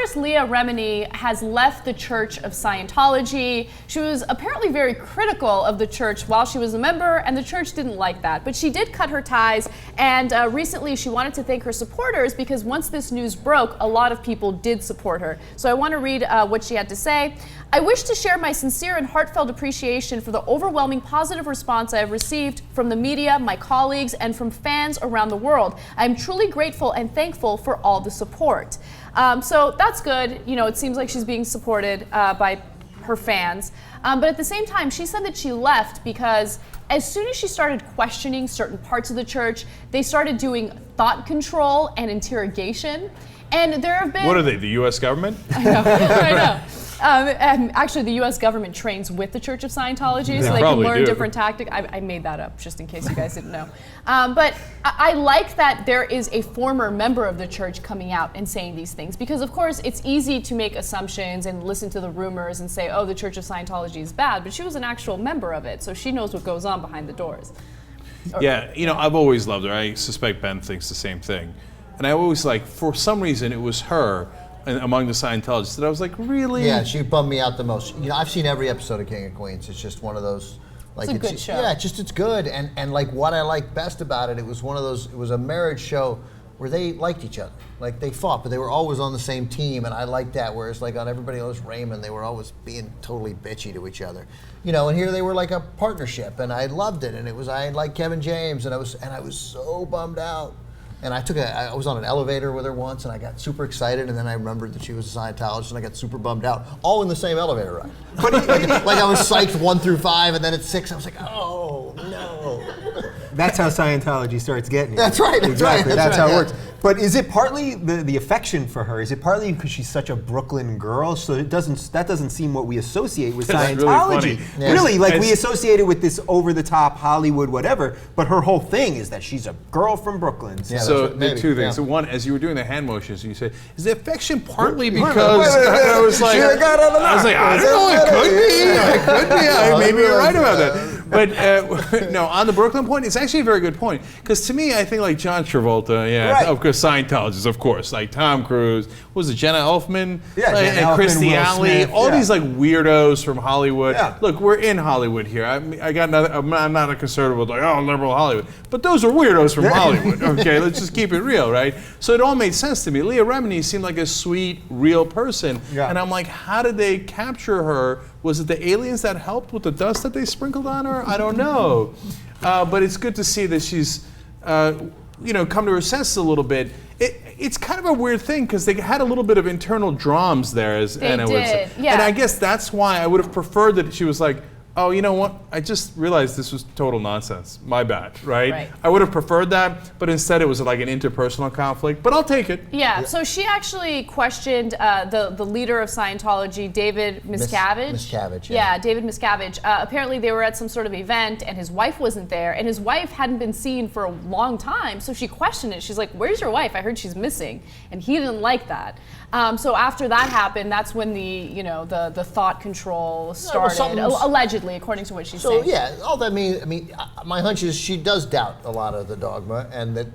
actress Leah Remini has left the Church of Scientology. She was apparently very critical of the church while she was a member, and the church didn't like that. But she did cut her ties, and recently she wanted to thank her supporters because once this news broke, a lot of people did support her. So I want to read what she had to say. I wish to share my sincere and heartfelt appreciation for the overwhelming positive response I have received from the media, my colleagues, and from fans around the world. I am truly grateful and thankful for all the support. So that's good. You know, it seems like she's being supported by her fans. But at the same time, she said that she left because as soon as she started questioning certain parts of the church, they started doing thought control and interrogation. And there have been... What are they, the U.S. government? I know, I know. And actually, the U.S. government trains with the Church of Scientology, so they can learn different tactics. I made that up, just in case you guys didn't know. But I like that there is a former member of the church coming out and saying these things, because of course, it's easy to make assumptions and listen to the rumors and say, oh, the Church of Scientology is bad, but she was an actual member of it, so she knows what goes on behind the doors. Yeah, you know, I've always loved her. I suspect Ben thinks the same thing. And I always for some reason, it was her among the Scientologists that I was like, really? Yeah, she bummed me out the most. You know, I've seen every episode of King of Queens. It's just one of those. Like, it's a good show. Yeah, it's good. And like what I like best about it, it was one of those. It was a marriage show where they liked each other. Like they fought, but they were always on the same team, and I liked that. Whereas like on Everybody Loves Raymond, they were always being totally bitchy to each other. You know, and here they were like a partnership, and I loved it. And it was I liked Kevin James, and I was so bummed out. And I was on an elevator with her once, and I got super excited, and then I remembered that she was a Scientologist, and I got super bummed out, all in the same elevator ride. Like I was psyched 1 through 5, and then at 6, I was like, oh, no. That's how Scientology starts getting you. That's right, exactly. That's right, how it works. But is it partly the affection for her? Is it partly because she's such a Brooklyn girl? So that doesn't seem what we associate with Scientology. Really, like we associate it with this over-the-top Hollywood whatever. But her whole thing is that she's a girl from Brooklyn. So there are two things. Yeah. So one, as you were doing the hand motions, you said, "Is the affection partly because?" I was like, I don't know. It could be. It could be. Maybe you're right about that. But no, on the Brooklyn point, it's actually a very good point. Because to me, I think like John Travolta, of course, Scientologists, of course, like Tom Cruise, what was it, Jenna Elfman? Yeah, and Christy Alley, all these like weirdos from Hollywood. Yeah. Look, we're in Hollywood here. I'm not a conservative, like, oh, liberal Hollywood. But those are weirdos from Hollywood, okay? Let's just keep it real, right? So it all made sense to me. Leah Remini seemed like a sweet, real person. Yeah. And I'm like, how did they capture her? Was it the aliens that helped with the dust that they sprinkled on her? I don't know. But it's good to see that she's, come to her senses a little bit. It's kind of a weird thing because they had a little bit of internal drums there, as Anna would say. Yeah. And I guess that's why I would have preferred that she was like, oh, you know what? I just realized this was total nonsense. My bad, right? I would have preferred that, but instead it was like an interpersonal conflict. But I'll take it. Yeah. So she actually questioned the leader of Scientology, David Miscavige. Miscavige. Yeah, David Miscavige. Apparently they were at some sort of event, and his wife wasn't there, and his wife hadn't been seen for a long time. So she questioned it. She's like, "Where's your wife? I heard she's missing," and he didn't like that. So after that happened, that's when the thought control started, allegedly, according to what she's saying. So yeah, all that means, my hunch is she does doubt a lot of the dogma, and that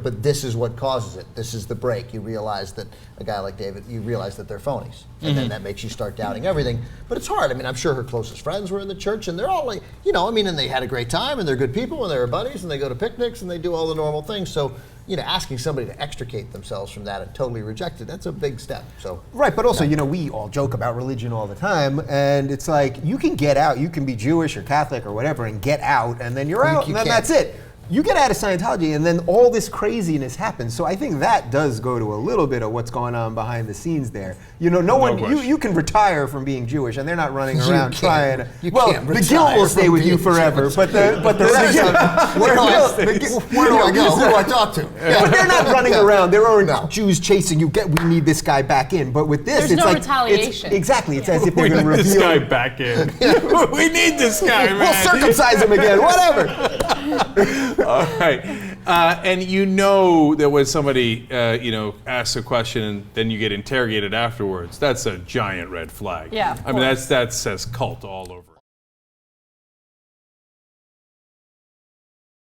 but this is what causes it. This is the break. You realize that a guy like David, you realize that they're phonies, and then that makes you start doubting everything. But it's hard. I'm sure her closest friends were in the church, and they're all like, and they had a great time, and they're good people, and they're buddies, and they go to picnics, and they do all the normal things. So, asking somebody to extricate themselves from that and totally reject it, that's a big step. So right, but also, we all joke about religion all the time, and it's like, you can get out, you can be Jewish or Catholic or whatever and get out, and then you're out, and then that's it. You get out of Scientology, and then all this craziness happens. So I think that does go to a little bit of what's going on behind the scenes there. You can retire from being Jewish, and they're not running around trying to. The guilt will stay with you forever, but the where do I go? Who do I talk to? Yeah. But they're not running around. There aren't Jews chasing you. We need this guy back in. But with this, there's no retaliation. Exactly. It's as if they're going to reveal this guy back in. We need this guy, man. We'll circumcise him again. Whatever. All right. And that when somebody, asks a question and then you get interrogated afterwards, that's a giant red flag. Yeah. That says cult all over.